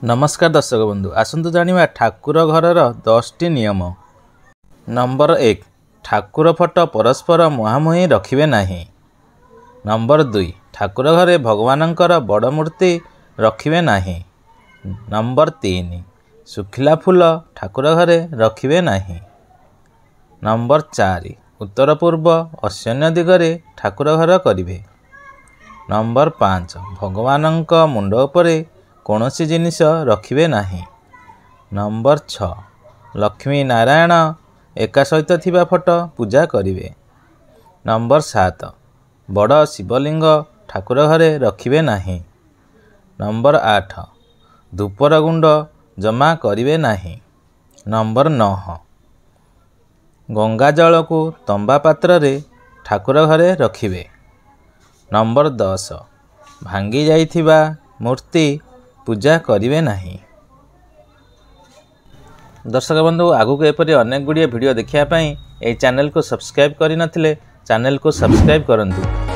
नमस्कार दर्शक बंधु आसतु जानिबा ठाकुर घरर 10टी नियम। नंबर 1 ठाकुर फोटो परस्पर मुहांमुही रखिबे नाही। नंबर 2 ठाकुर घरे भगवानंकर बड़ मूर्ति रखिबे नाही। नंबर 3 सुखिला फूल ठाकुर घरे रखिबे नाही। नंबर 4 उत्तर पूर्व ईशान्य दिगरे ठाकुर घर करिवे। नंबर 5 भगवानंक मुंड उपरे कौनसी जिनिस रखिबे नाही। नंबर 6 लक्ष्मी नारायण एका सहित थिबा फोटो पूजा करिवे। नंबर 7 बड़ शिवलिंग ठाकुर घरे रखिबे नाही। नंबर 8 धूपर गुंड जमा करिवे नाही। नंबर 9 गंगा जल को तंबा पात्र रे ठाकुर घरे रखिवे। नंबर 10 भांगी जाइथिबा मूर्ति पूजा करिवे नाही। दर्शक बंधु आगु एपरी अनेक गुड़िए वीडियो देखिया पई ए चैनल को सब्सक्राइब करि नथिले चैनल को सब्सक्राइब करंतु।